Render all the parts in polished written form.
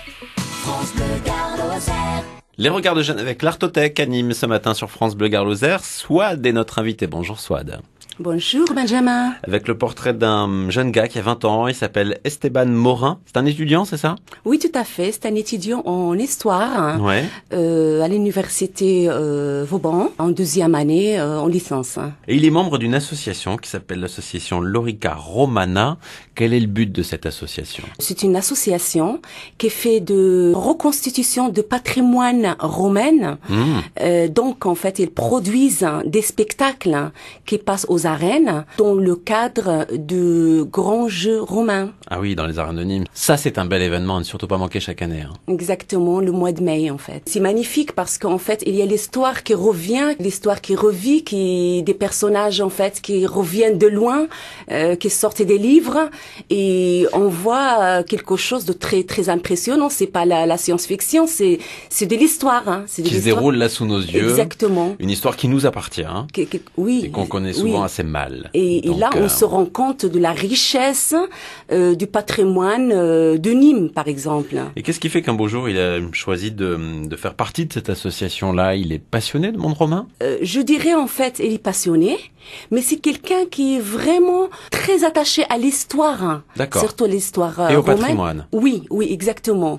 France Bleu Gard Lozère. Les regards de jeunes avec l'Artothèque anime ce matin sur France Bleu Gard Lozère. Swad est notre invité. Bonjour Swad. Bonjour Benjamin. Avec le portrait d'un jeune gars qui a 20 ans, il s'appelle Esteban Morin. C'est un étudiant, c'est ça? Oui, tout à fait. C'est un étudiant en histoire Ouais. À l'université Vauban, en deuxième année en licence. Et il est membre d'une association qui s'appelle l'association Lorica Romana. Quel est le but de cette association? C'est une association qui fait de reconstitution de patrimoine romain. Donc, en fait, ils produisent des spectacles qui passent aux arènes dans le cadre de grands jeux romains. Ah oui, dans les arènes de Nîmes. Ça, c'est un bel événement à ne surtout pas manquer chaque année. Hein. Exactement, le mois de mai, en fait. C'est magnifique parce qu'en fait, il y a l'histoire qui revient, l'histoire qui revit, des personnages, en fait, qui reviennent de loin, qui sortent des livres, et on voit quelque chose de très, très impressionnant. C'est pas la science-fiction, c'est de l'histoire, hein. C'est de qui se l'histoire. déroule là sous nos yeux. Exactement. Une histoire qui nous appartient. Hein, oui. et qu'on connaît souvent assez mal. Et là, on se rend compte de la richesse du patrimoine de Nîmes, par exemple. Et qu'est-ce qui fait qu'un beau jour, il a choisi de faire partie de cette association-là? Il est passionné de monde romain? Je dirais, en fait, il est passionné, mais c'est quelqu'un qui est vraiment très attaché à l'histoire. D'accord. Surtout l'histoire et au romaine. patrimoine. Oui, exactement.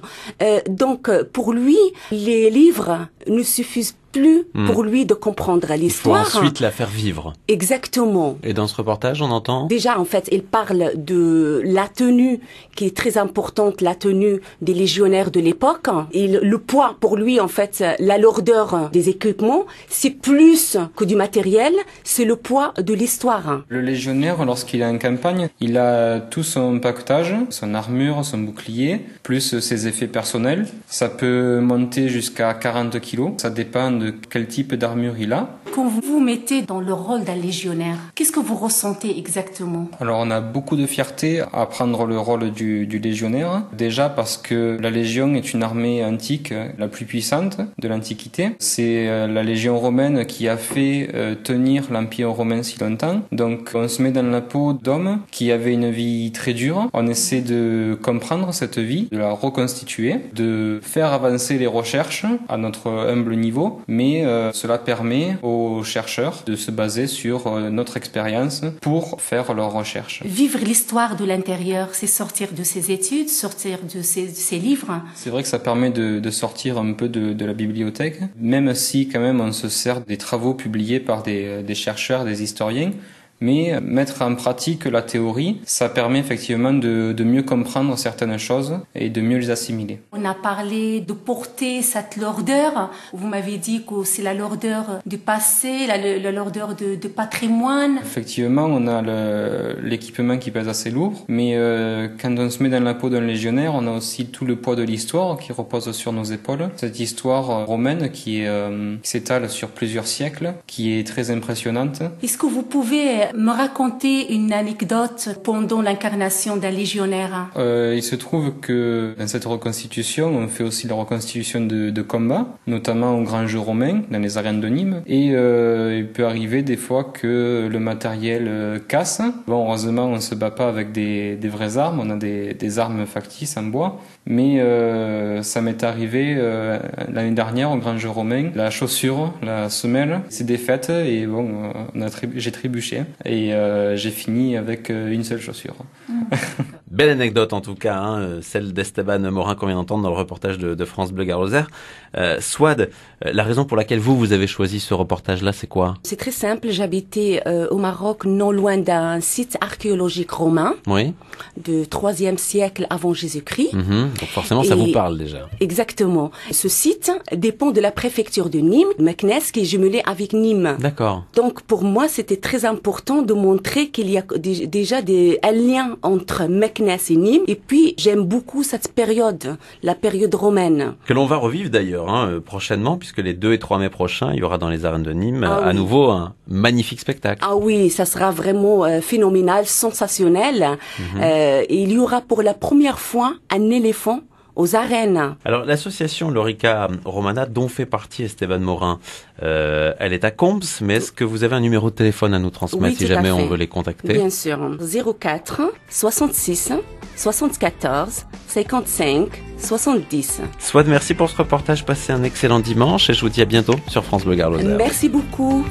Donc, pour lui, les livres ne suffisent plus pour lui de comprendre l'histoire. Il faut ensuite la faire vivre. Exactement. Et dans ce reportage, on entend? Déjà, en fait, il parle de la tenue qui est très importante, la tenue des légionnaires de l'époque. Et le poids, pour lui, en fait, la lourdeur des équipements, c'est plus que du matériel, c'est le poids de l'histoire. Le légionnaire, lorsqu'il est en campagne, il a tout son pactage, son armure, son bouclier, plus ses effets personnels. Ça peut monter jusqu'à 40 kilos. Ça dépend de quel type d'armure il a. Quand vous vous mettez dans le rôle d'un légionnaire, qu'est-ce que vous ressentez exactement? Alors on a beaucoup de fierté à prendre le rôle du légionnaire. Déjà parce que la Légion est une armée antique, la plus puissante de l'Antiquité. C'est la Légion romaine qui a fait tenir l'Empire romain si longtemps. Donc on se met dans la peau d'hommes qui avaient une vie très dure. On essaie de comprendre cette vie, de la reconstituer, de faire avancer les recherches à notre humble niveau. Mais cela permet aux chercheurs de se baser sur notre expérience pour faire leurs recherches. Vivre l'histoire de l'intérieur, c'est sortir de ses études, sortir de ses livres. C'est vrai que ça permet de sortir un peu de la bibliothèque, même si quand même on se sert des travaux publiés par des chercheurs, des historiens. Mais mettre en pratique la théorie, ça permet effectivement de mieux comprendre certaines choses et de mieux les assimiler. On a parlé de porter cette lourdeur. Vous m'avez dit que c'est la lourdeur du passé, la lourdeur de patrimoine. Effectivement, on a l'équipement qui pèse assez lourd, mais quand on se met dans la peau d'un légionnaire, on a aussi tout le poids de l'histoire qui repose sur nos épaules. Cette histoire romaine qui s'étale sur plusieurs siècles, qui est très impressionnante. Est-ce que vous pouvez me raconter une anecdote pendant l'incarnation d'un légionnaire? Il se trouve que dans cette reconstitution, on fait aussi la reconstitution de combats, notamment au grand jeu romain, dans les arènes de Nîmes. Et il peut arriver des fois que le matériel casse. Bon, heureusement, on se bat pas avec des vraies armes, on a des armes factices en bois. Mais ça m'est arrivé l'année dernière au grand jeu romain, la chaussure, la semelle, s'est défaite et bon, j'ai trébuché. Et j'ai fini avec une seule chaussure. Belle anecdote en tout cas, hein, celle d'Esteban Morin qu'on vient d'entendre dans le reportage de France Bleu Gard Lozère. Swad, la raison pour laquelle vous avez choisi ce reportage-là, c'est quoi? C'est très simple, j'habitais au Maroc, non loin d'un site archéologique romain, Oui. de 3e siècle avant Jésus-Christ. Donc forcément, ça vous parle déjà. Exactement. Ce site dépend de la préfecture de Nîmes, Meknès, qui est jumelée avec Nîmes. D'accord. Donc pour moi, c'était très important de montrer qu'il y a déjà un lien entre Meknès et Nîmes. Et puis, j'aime beaucoup cette période, la période romaine. Que l'on va revivre d'ailleurs prochainement, puisque les 2 et 3 mai prochains, il y aura dans les arènes de Nîmes à nouveau un magnifique spectacle. Ah oui, ça sera vraiment phénoménal, sensationnel. Et il y aura pour la première fois un éléphant aux arènes. Alors l'association Lorica Romana, dont fait partie Esteban Morin, elle est à Combes, mais est-ce que vous avez un numéro de téléphone à nous transmettre Oui, si jamais on veut les contacter? Bien sûr, 04 66 74 55 70. Swad, merci pour ce reportage, passez un excellent dimanche et je vous dis à bientôt sur France Bleu Gare Lozère. Merci beaucoup.